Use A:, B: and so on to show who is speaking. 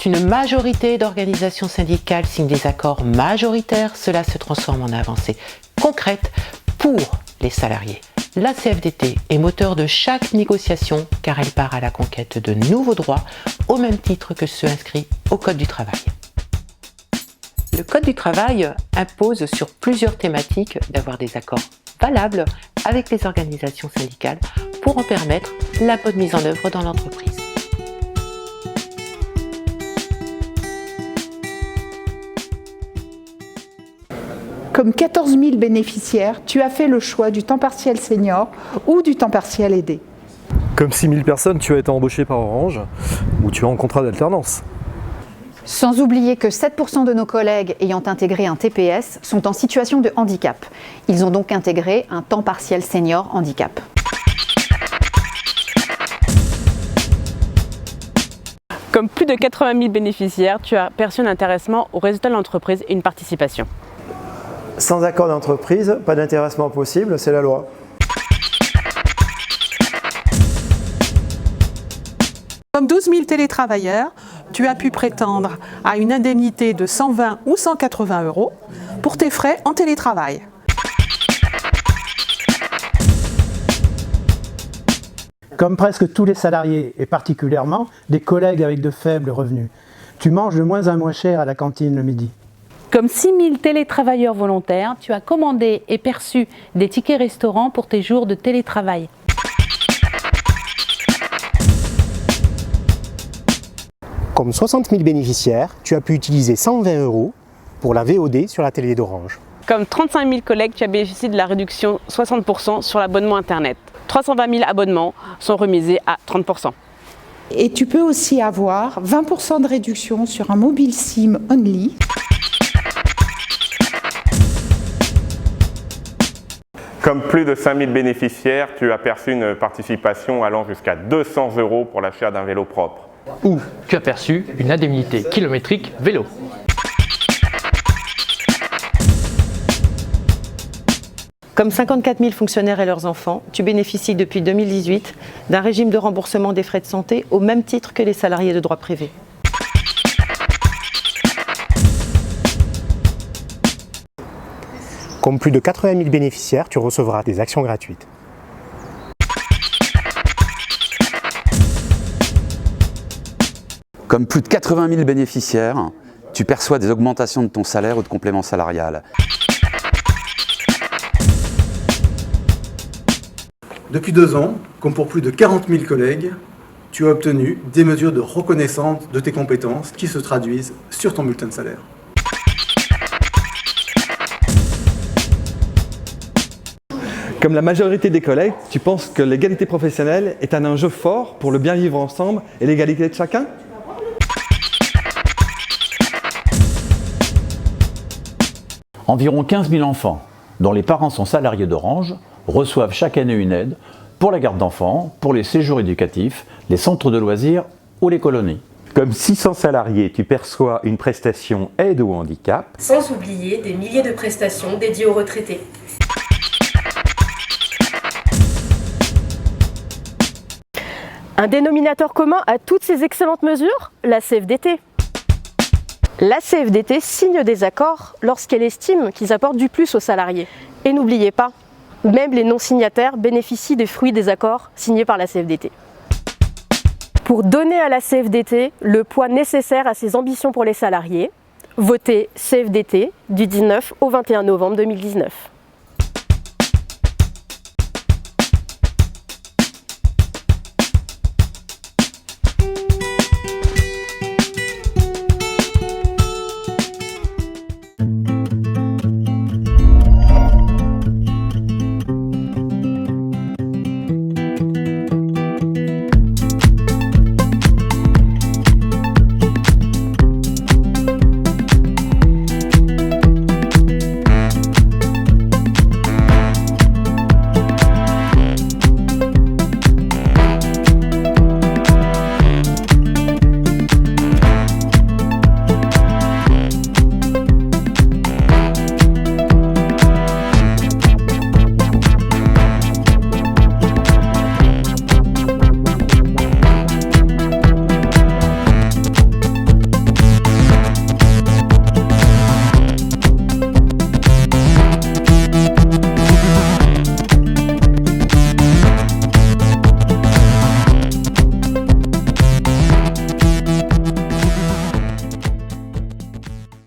A: Quand une majorité d'organisations syndicales signent des accords majoritaires, cela se transforme en avancée concrète pour les salariés. La CFDT est moteur de chaque négociation car elle part à la conquête de nouveaux droits au même titre que ceux inscrits au Code du travail. Le Code du travail impose sur plusieurs thématiques d'avoir des accords valables avec les organisations syndicales pour en permettre la bonne mise en œuvre dans l'entreprise.
B: Comme 14 000 bénéficiaires, tu as fait le choix du temps partiel senior ou du temps partiel aidé.
C: Comme 6 000 personnes, tu as été embauché par Orange ou tu es en contrat d'alternance.
D: Sans oublier que 7% de nos collègues ayant intégré un TPS sont en situation de handicap. Ils ont donc intégré un temps partiel senior handicap.
E: Comme plus de 80 000 bénéficiaires, tu as perçu un intéressement au résultat de l'entreprise et une participation.
F: Sans accord d'entreprise, pas d'intéressement possible, c'est la loi.
G: Comme 12 000 télétravailleurs, tu as pu prétendre à une indemnité de 120 ou 180 € pour tes frais en télétravail.
H: Comme presque tous les salariés, et particulièrement des collègues avec de faibles revenus, tu manges de moins en moins cher à la cantine le midi.
I: Comme 6 000 télétravailleurs volontaires, tu as commandé et perçu des tickets restaurants pour tes jours de télétravail.
J: Comme 60 000 bénéficiaires, tu as pu utiliser 120 € pour la VOD sur la télé d'Orange.
E: Comme 35 000 collègues, tu as bénéficié de la réduction 60% sur l'abonnement Internet. 320 000 abonnements sont remisés à 30%.
B: Et tu peux aussi avoir 20% de réduction sur un mobile SIM only.
K: Comme plus de 5 000 bénéficiaires, tu as perçu une participation allant jusqu'à 200 € pour l'achat d'un vélo propre.
L: Ou tu as perçu une indemnité kilométrique vélo.
M: Comme 54 000 fonctionnaires et leurs enfants, tu bénéficies depuis 2018 d'un régime de remboursement des frais de santé au même titre que les salariés de droit privé.
J: Comme plus de 80 000 bénéficiaires, tu recevras des actions gratuites.
N: Comme plus de 80 000 bénéficiaires, tu perçois des augmentations de ton salaire ou de complément salarial.
O: Depuis 2 ans, comme pour plus de 40 000 collègues, tu as obtenu des mesures de reconnaissance de tes compétences qui se traduisent sur ton bulletin de salaire.
C: Comme la majorité des collègues, tu penses que l'égalité professionnelle est un enjeu fort pour le bien vivre ensemble et l'égalité de chacun ?
P: Environ 15 000 enfants, dont les parents sont salariés d'Orange, reçoivent chaque année une aide pour la garde d'enfants, pour les séjours éducatifs, les centres de loisirs ou les colonies.
Q: Comme 600 salariés, tu perçois une prestation aide au handicap.
R: Sans oublier des milliers de prestations dédiées aux retraités.
S: Un dénominateur commun à toutes ces excellentes mesures, la CFDT. La CFDT signe des accords lorsqu'elle estime qu'ils apportent du plus aux salariés. Et n'oubliez pas, même les non-signataires bénéficient des fruits des accords signés par la CFDT. Pour donner à la CFDT le poids nécessaire à ses ambitions pour les salariés, votez CFDT du 19 au 21 novembre 2019.